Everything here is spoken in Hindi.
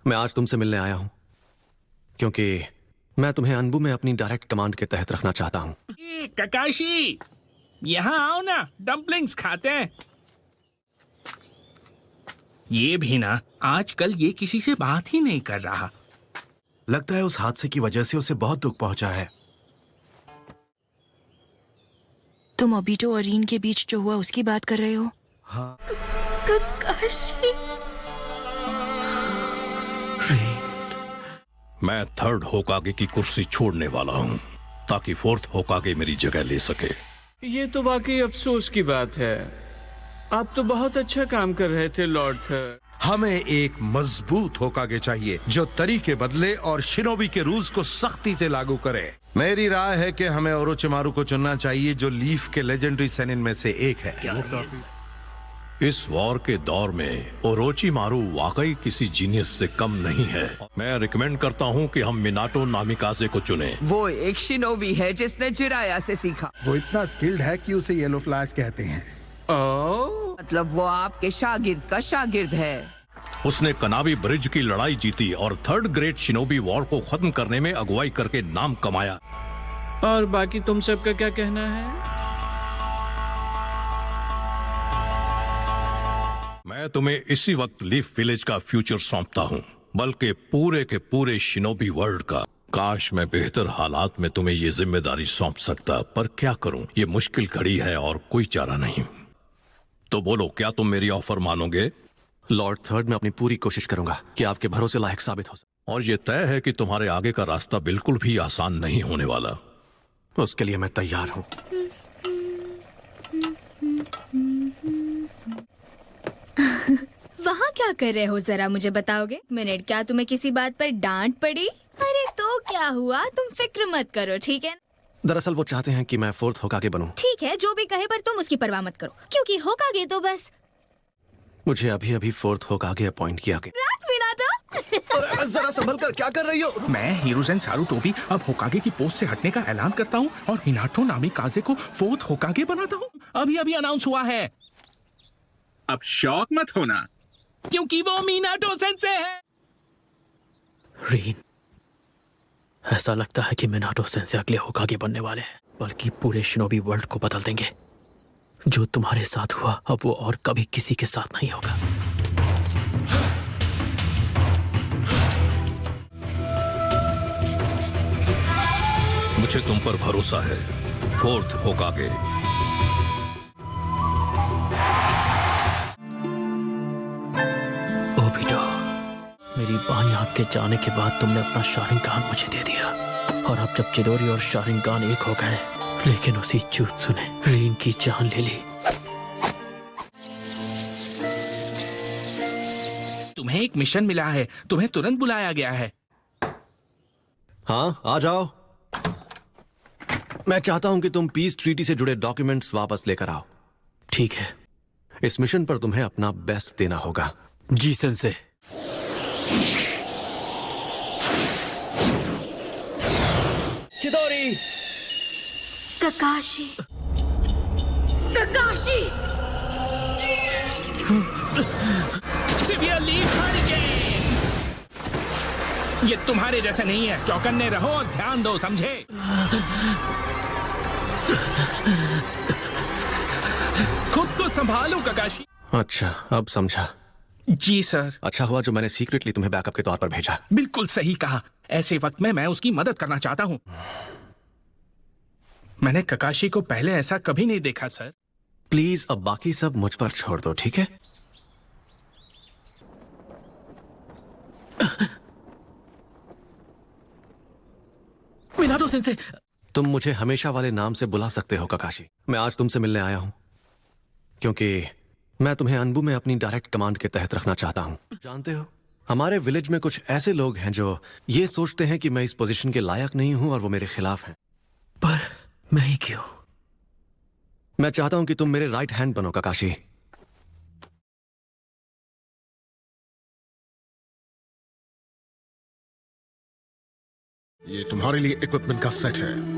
मैं आज तुमसे मिलने आया हूं क्योंकि मैं तुम्हें अनबू में अपनी डायरेक्ट कमांड के तहत रखना चाहता हूं। ककाशी, यहाँ आओ ना, डम्पलिंग्स खाते हैं। ये भी ना, आजकल ये किसी से बात ही नहीं कर रहा। लगता है उस हादसे की वजह से उसे बहुत दुख पहुंचा है। तुम ओबीटो और रीन के बीच जो हुआ उसकी बात कर रहे हो? हाँ। ककाशी। मैं थर्ड होकागे की कुर्सी छोड़ने वाला हूँ ताकि फोर्थ होकागे मेरी जगह ले सके। ये तो वाकई अफसोस की बात है। आप तो बहुत अच्छा काम कर रहे थे लॉर्ड थर। हमें एक मजबूत होकागे चाहिए जो तरीके बदले और शिनोबी के रूल्स को सख्ती से लागू करे। मेरी राय है कि हमें ओरोचिमारू को चुनना चाहिए जो लीफ के लेजेंडरी सेनिन में से एक है। इस वॉर के दौर में ओरोचिमारू वाकई किसी जीनियस से कम नहीं है। मैं रिकमेंड करता हूँ कि हम मिनाटो नामिकाजे को चुनें। वो एक शिनोबी है जिसने जिराया से सीखा। वो इतना स्किल्ड है कि उसे येलो फ्लैश कहते हैं। मतलब वो आपके शागिर्द का शागिर्द है। उसने कनाबी ब्रिज की लड़ाई जीती और थर्ड ग्रेट शिनोबी वॉर को खत्म करने में अगुवाई करके नाम कमाया। और बाकी तुम सबका क्या कहना है? मैं तुम्हें इसी वक्त लीफ विलेज का फ्यूचर सौंपता हूँ, बल्कि पूरे के पूरे शिनोबी वर्ल्ड का। काश मैं बेहतर हालात में तुम्हें ये जिम्मेदारी सौंप सकता, पर क्या करूं, ये मुश्किल घड़ी है और कोई चारा नहीं। तो बोलो, क्या तुम मेरी ऑफर मानोगे? लॉर्ड थर्ड, मैं अपनी पूरी कोशिश करूंगा कि आपके भरोसे लायक साबित हो सके। और ये तय है कि तुम्हारे आगे का रास्ता बिल्कुल भी आसान नहीं होने वाला। उसके लिए मैं तैयार हूं। वहाँ क्या कर रहे हो, जरा मुझे बताओगे? मिनट, क्या तुम्हें किसी बात पर डांट पड़ी? अरे तो क्या हुआ, तुम फिक्र मत करो, ठीक है? दरअसल वो चाहते हैं कि मैं फोर्थ होकागे बनूं। ठीक है, जो भी कहे, पर तुम उसकी परवाह मत करो, क्योंकि होकागे तो बस। मुझे अभी अभी फोर्थ होकागे अपॉइंट किया गया। जरा संभल कर, क्या कर रही हो? मैं हिरोजेन सारुटोबी अब होकागे की पोस्ट से हटने का ऐलान करता हूँ और मिनाटो नामिकाजे को फोर्थ होकागे बनाता हूँ। अभी अभी अनाउंस हुआ है। अब शौक मत होना, क्योंकि वो मिनाटो सेंसे है। रीन, ऐसा लगता है कि मिनाटो सेंसे अगले होकागे बनने वाले हैं, बल्कि पूरे शिनोबी वर्ल्ड को बदल देंगे। जो तुम्हारे साथ हुआ अब वो और कभी किसी के साथ नहीं होगा। मुझे तुम पर भरोसा है, फोर्थ होकागे। ओबीटो, मेरी बाईं आंख के जाने के बाद तुमने अपना शारिंगान मुझे दे दिया, और अब जब चिडोरी और शारिंगान एक हो गए, लेकिन उसी जुत्सु ने रीन की जान ले ली। तुम्हें एक मिशन मिला है, तुम्हें तुरंत बुलाया गया है। हाँ, आ जाओ। मैं चाहता हूं कि तुम पीस ट्रीटी से जुड़े डॉक्यूमेंट्स वापस लेकर आओ। ठीक है। इस मिशन पर तुम्हें अपना बेस्ट देना होगा। जी sensei. Chidori! Kakashi. Kakashi! Severe leaf hurricane! ये तुम्हारे जैसे नहीं है। चौकन्ने रहो और ध्यान दो, समझे? खुद को संभालो ककाशी। अच्छा, अब समझा। जी सर। अच्छा हुआ जो मैंने सीक्रेटली तुम्हें बैकअप के तौर पर भेजा। बिल्कुल सही कहा। ऐसे वक्त में मैं उसकी मदद करना चाहता हूँ। मैंने ककाशी को पहले ऐसा कभी नहीं देखा सर। प्लीज अब बाकी सब मुझ पर छोड़ दो, ठीक है? Minato sensei. तुम मुझे हमेशा वाले नाम से बुला सकते हो ककाशी। मैं आज तुमसे मिलने आया हूं क्योंकि मैं तुम्हें अनबू में अपनी डायरेक्ट कमांड के तहत रखना चाहता हूं। जानते हो, हमारे विलेज में कुछ ऐसे लोग हैं जो ये सोचते हैं कि मैं इस पोजीशन के लायक नहीं हूं और वो मेरे खिलाफ हैं। पर मैं ही क्यों? मैं चाहता हूं कि तुम मेरे राइट हैंड बनो ककाशी। ये तुम्हारे लिए इक्विपमेंट का सेट है।